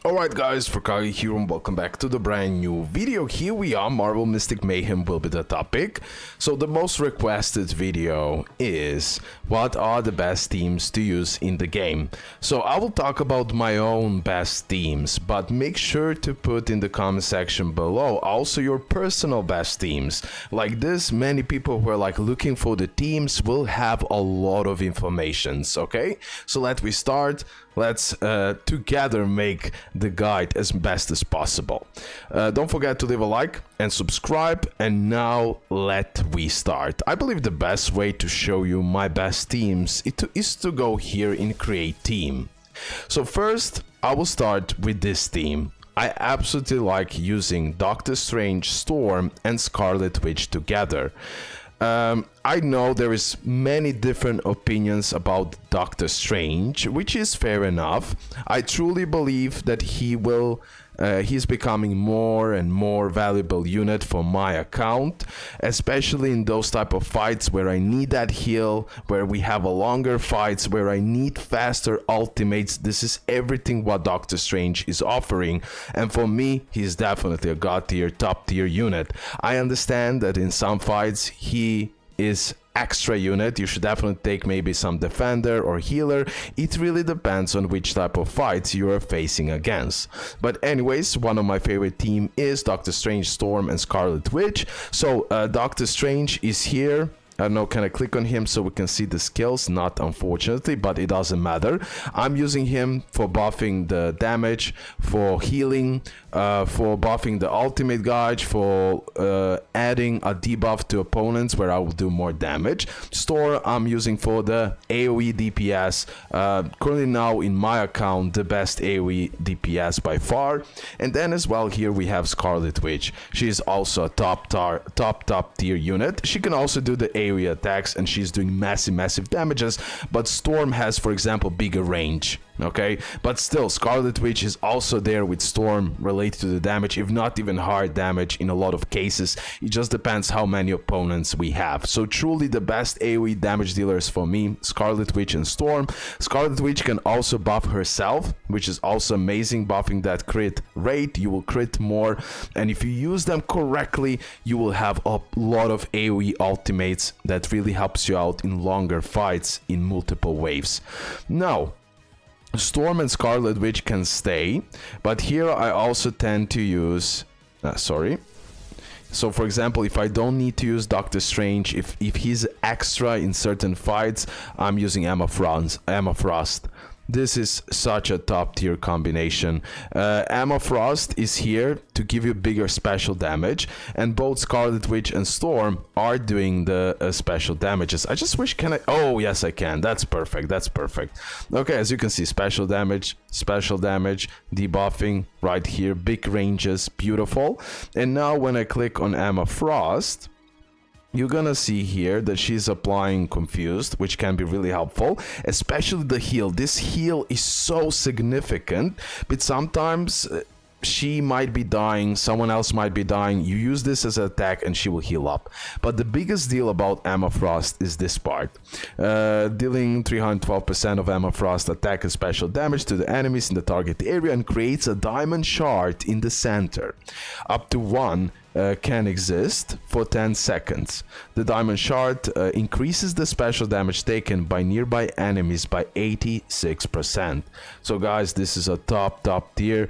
Alright guys, RoKage here and welcome back to the brand new video. Here we are, Marvel Mystic Mayhem will be the topic. So the most requested video is what are the best teams to use in the game. So I will talk about my own best teams, but make sure to put in the comment section below also your personal best teams. Like this, many people who are like looking for the teams will have a lot of informations, okay? So let me start. Let's together make the guide as best as possible. Don't forget to leave a like and subscribe, and now let we start. I believe the best way to show you my best teams is to go here in create team. So first I will start with this team. I absolutely like using Doctor Strange, Storm and Scarlet Witch together. I know there is many different opinions about Doctor Strange, which is fair enough. I truly believe that he's becoming more and more valuable unit for my account, especially in those type of fights where I need that heal, where we have a longer fights, where I need faster ultimates. This is everything what Doctor Strange is offering, and for me, he's definitely a god tier, top tier unit. I understand that in some fights he is extra unit. You should definitely take maybe some defender or healer. It really depends on which type of fights you are facing against. But anyways, one of my favorite team is Doctor Strange, Storm and Scarlet Witch. So Doctor Strange is here. I don't know, can I click on him so we can see the skills? Not unfortunately, but it doesn't matter. I'm using him for buffing the damage, for healing, for buffing the ultimate gauge, for adding a debuff to opponents where I will do more damage. Storm I'm using for the AoE DPS. Currently now in my account, the best AoE DPS by far. And then as well here we have Scarlet Witch. She is also a top tier unit. She can also do the AoE attacks and she's doing massive damages, but Storm has, for example, bigger range. Okay, but still Scarlet Witch is also there with Storm related to the damage, if not even hard damage in a lot of cases. It just depends how many opponents we have. So truly the best AoE damage dealers for me, Scarlet Witch and Storm. Scarlet Witch can also buff herself, which is also amazing, buffing that crit rate. You will crit more, and if you use them correctly, you will have a lot of AoE ultimates that really helps you out in longer fights in multiple waves. Now, Storm and Scarlet Witch can stay, but here I also tend to use so for example, if I don't need to use Doctor Strange, if he's extra in certain fights, I'm using Emma Frost. This is such a top tier combination. Emma Frost is here to give you bigger special damage, and both Scarlet Witch and Storm are doing the special damages. I just wish, can I? Oh yes, I can. That's perfect. That's perfect. Okay, as you can see, special damage, debuffing right here, big ranges, beautiful. And now when I click on Emma Frost, you're gonna see here that she's applying Confused, which can be really helpful, especially the heal. This heal is so significant, but sometimes she might be dying, someone else might be dying. You use this as an attack and she will heal up. But the biggest deal about Emma Frost is this part. Dealing 312% of Emma Frost attack and special damage to the enemies in the target area and creates a diamond shard in the center. Up to one can exist for 10 seconds. The diamond shard increases the special damage taken by nearby enemies by 86%. So guys, this is a top tier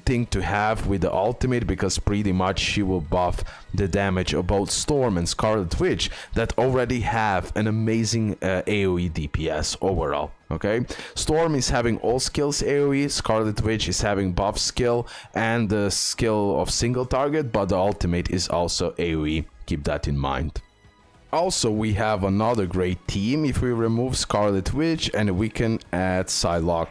thing to have with the ultimate, because pretty much she will buff the damage of both Storm and Scarlet Witch that already have an amazing AoE DPS overall. Okay, Storm is having all skills AoE, Scarlet Witch is having buff skill and the skill of single target, but the ultimate is also AoE. Keep that in mind. Also, we have another great team if we remove Scarlet Witch and we can add Psylock.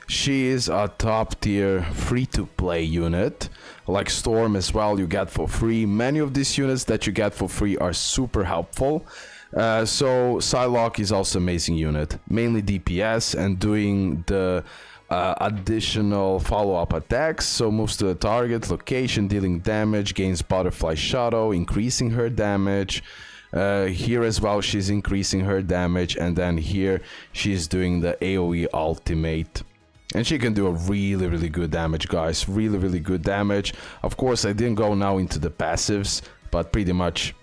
She is a top tier free-to-play unit, like Storm as well, you get for free. Many of these units that you get for free are super helpful. So Psylock is also amazing unit, mainly DPS and doing the additional follow-up attacks, so moves to the target location, dealing damage, gains butterfly shadow, increasing her damage. Here as well she's increasing her damage, and then here she's doing the AoE ultimate. And she can do a really good damage, guys. Really good damage. Of course, I didn't go now into the passives, but pretty much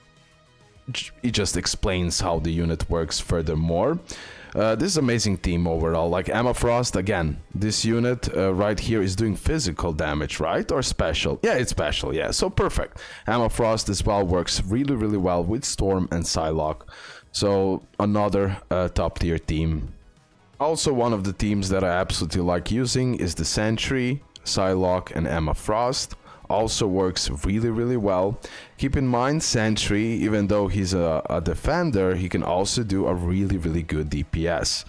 it just explains how the unit works furthermore. This is amazing team overall. Like Emma Frost, again, this unit right here is doing physical damage, right? Or special? Yeah, it's special, yeah. So perfect. Emma Frost as well works really well with Storm and Psylock. So another top tier team. Also, one of the teams that I absolutely like using is the Sentry, Psylock and Emma Frost. Also works really well. Keep in mind, Sentry, even though he's a defender, he can also do a really good DPS.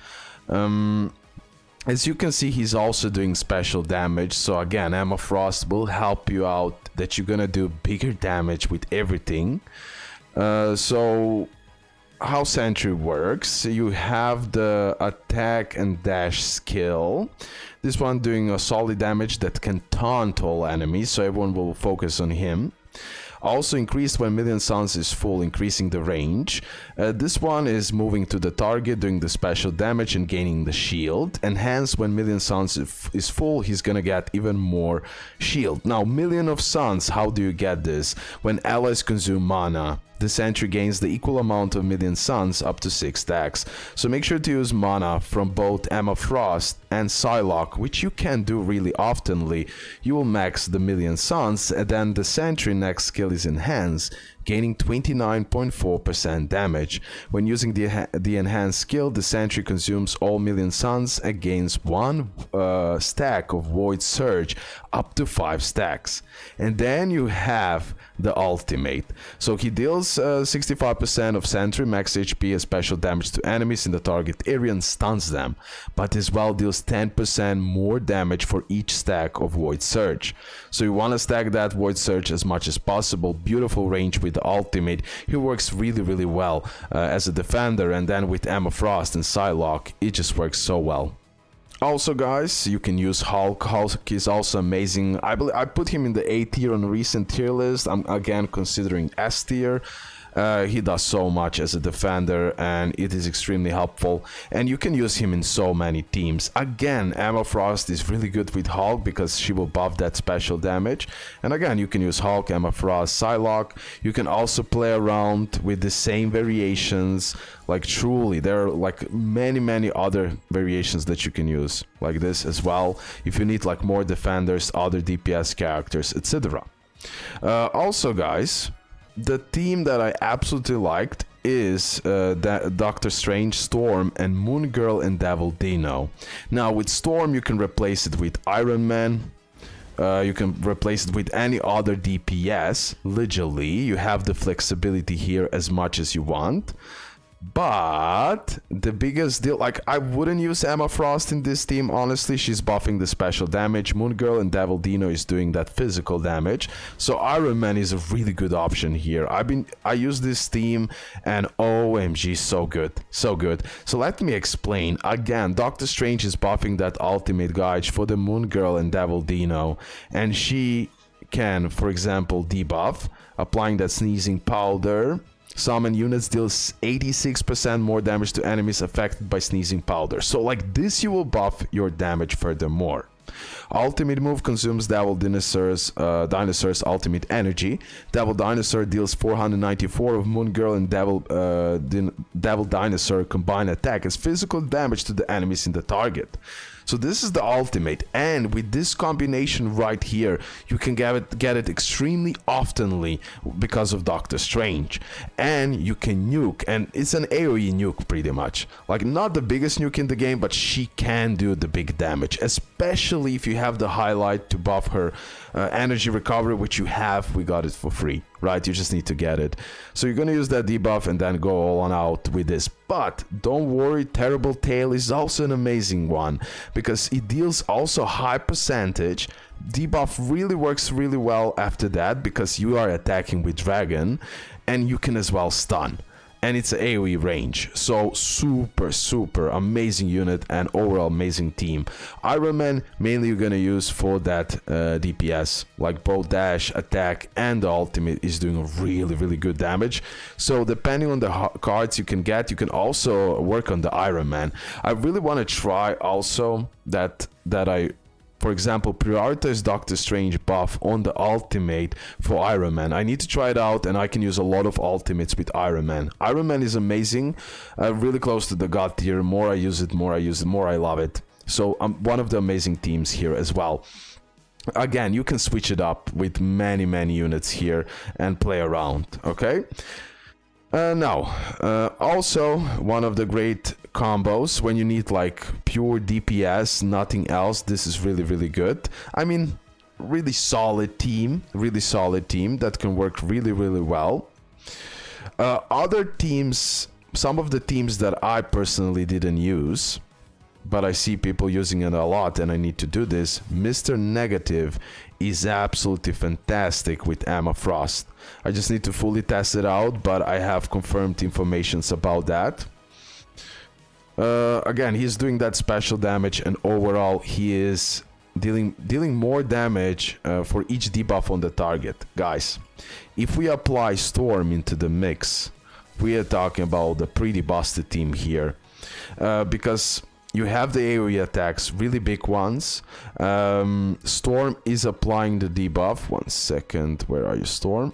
As you can see, he's also doing special damage. So again, Emma Frost will help you out that you're gonna do bigger damage with everything. So how Sentry works, you have the attack and dash skill. This one doing a solid damage that can taunt all enemies, so everyone will focus on him. Also increased when Million Suns is full, increasing the range. This one is moving to the target, doing the special damage and gaining the shield. Enhanced when Million Suns is full, he's gonna get even more shield. Now, Million of Suns, how do you get this? When allies consume mana, the Sentry gains the equal amount of Million Suns up to 6 stacks. So make sure to use mana from both Emma Frost and Psylock, which you can do really oftenly. You will max the Million Suns, and then the Sentry next skill is Enhance, gaining 29.4% damage. When using the enhanced skill, the Sentry consumes all Million Suns and gains 1 stack of Void Surge, up to 5 stacks. And then you have the ultimate. So he deals 65% of Sentry max HP as special damage to enemies in the target area and stuns them, but as well deals 10% more damage for each stack of Void Surge. So you want to stack that Void Surge as much as possible. Beautiful range with the ultimate. He works really well as a defender, and then with Emma Frost and Psylock, it just works so well. Also, guys, you can use Hulk. Hulk is also amazing. I put him in the A tier on a recent tier list. I'm again considering S tier. He does so much as a defender, and it is extremely helpful, and you can use him in so many teams. Again, Emma Frost is really good with Hulk because she will buff that special damage, and again, you can use Hulk, Emma Frost, Psylock. You can also play around with the same variations. Like truly, there are like many other variations that you can use, like this as well, if you need like more defenders, other DPS characters, etc. Also, guys, the team that I absolutely liked is Doctor Strange, Storm, and Moon Girl and Devil Dino. Now, with Storm, you can replace it with Iron Man. You can replace it with any other DPS. Legally, you have the flexibility here as much as you want. But the biggest deal, like, I wouldn't use Emma Frost in this team, honestly. She's buffing the special damage. Moon Girl and Devil Dino is doing that physical damage. So Iron Man is a really good option here. I use this team, and OMG, so good. So good. So let me explain. Again, Doctor Strange is buffing that ultimate gauge for the Moon Girl and Devil Dino. And she can, for example, debuff, applying that sneezing powder. Summon units deals 86% more damage to enemies affected by sneezing powder. So like this, you will buff your damage furthermore. Ultimate move consumes Devil Dinosaur's ultimate energy. Devil Dinosaur deals 494 of Moon Girl and Devil Dinosaur combined attack as physical damage to the enemies in the target. So this is the ultimate, and with this combination right here, you can get it extremely oftenly because of Doctor Strange. And you can nuke, and it's an AoE nuke pretty much. Like, not the biggest nuke in the game, but she can do the big damage, especially if you have the highlight to buff her energy recovery, which you have. We got it for free, right? You just need to get it. So you're gonna use that debuff and then go all on out with this. But don't worry, Terrible Tail is also an amazing one because it deals also high percentage. Debuff really works really well after that because you are attacking with Dragon, and you can as well stun. and it's AoE range. So super amazing unit and overall amazing team. Iron Man mainly you're gonna use for that DPS, like both dash, attack, and the ultimate is doing really good damage. So depending on the cards you can get, you can also work on the Iron Man. I really want to try also that I, for example, prioritize Doctor Strange buff on the ultimate for Iron Man. I need to try it out, and I can use a lot of ultimates with Iron Man. Iron Man is amazing, really close to the god tier. The more I use it, more I love it. So I'm one of the amazing teams here as well. Again, you can switch it up with many units here and play around, okay? Now, also one of the great combos when you need like pure DPS, nothing else. This is really good. I mean, really solid team that can work really well. Other teams, some of the teams that I personally didn't use, but I see people using it a lot and I need to do this. Mr. Negative is absolutely fantastic with Emma Frost. I just need to fully test it out, but I have confirmed informations about that. Again, he's doing that special damage, and overall he is dealing more damage for each debuff on the target. Guys, if we apply Storm into the mix, we are talking about a pretty busted team here, because you have the AoE attacks, really big ones. Storm is applying the debuff. 1 second, where are you, Storm?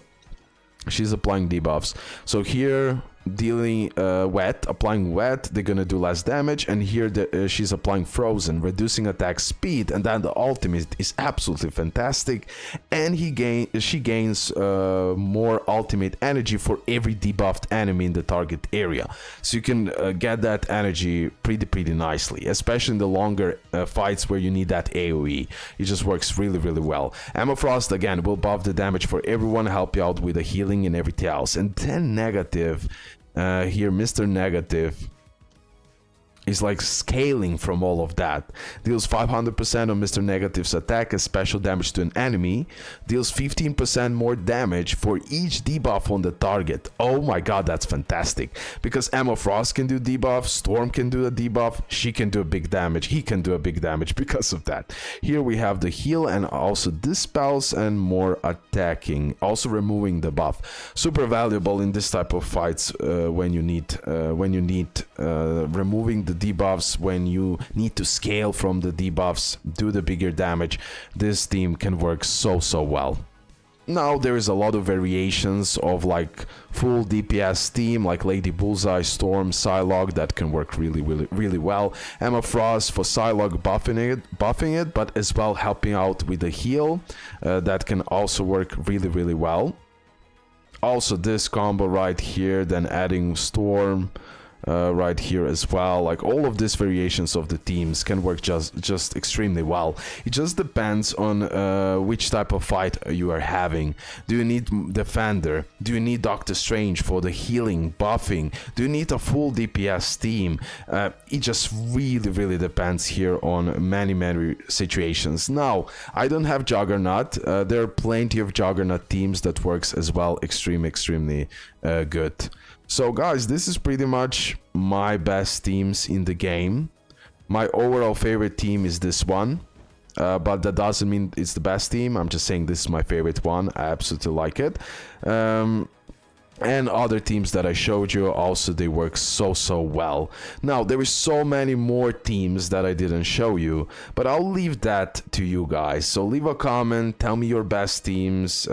She's applying debuffs. So here, dealing applying wet, they're gonna do less damage, and here she's applying frozen, reducing attack speed, and then the ultimate is absolutely fantastic, and she gains more ultimate energy for every debuffed enemy in the target area. So you can get that energy pretty nicely, especially in the longer fights where you need that AoE. It just works really well. Emma Frost again will buff the damage for everyone, help you out with the healing and everything else. And then Negative, here Mr. Negative is like scaling from all of that. Deals 500% on Mr. Negative's attack as special damage to an enemy. Deals 15% more damage for each debuff on the target. Oh my god, that's fantastic. Because Emma Frost can do debuff, Storm can do a debuff, she can do a big damage, he can do a big damage because of that. Here we have the heal and also dispels and more attacking, also removing the buff. Super valuable in this type of fights when you need removing the debuffs, when you need to scale from the debuffs, do the bigger damage. This team can work so well. Now there is a lot of variations of like full DPS team, like Lady Bullseye, Storm, Psylock, that can work really well. Emma Frost for Psylock buffing it, but as well helping out with the heal, that can also work really well. Also this combo right here, then adding Storm right here as well. Like all of these variations of the teams can work just extremely well. It just depends on which type of fight you are having. Do you need Defender? Do you need Doctor Strange for the healing, buffing? Do you need a full DPS team? It just really depends here on many situations. Now, I don't have Juggernaut. There are plenty of Juggernaut teams that works as well extremely good. So guys, this is pretty much my best teams in the game. My overall favorite team is this one, but that doesn't mean it's the best team. I'm just saying this is my favorite one. I absolutely like it. And other teams that I showed you also, they work so well. Now there is so many more teams that I didn't show you, but I'll leave that to you guys. So leave a comment, tell me your best teams,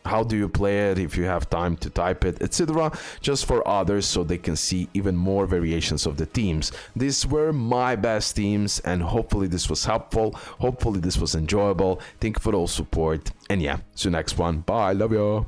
how do you play it, if you have time to type it, etc., just for others so they can see even more variations of the teams. These were my best teams, and hopefully this was helpful, hopefully this was enjoyable. Thank you for all support, and yeah, see you next one. Bye, love you.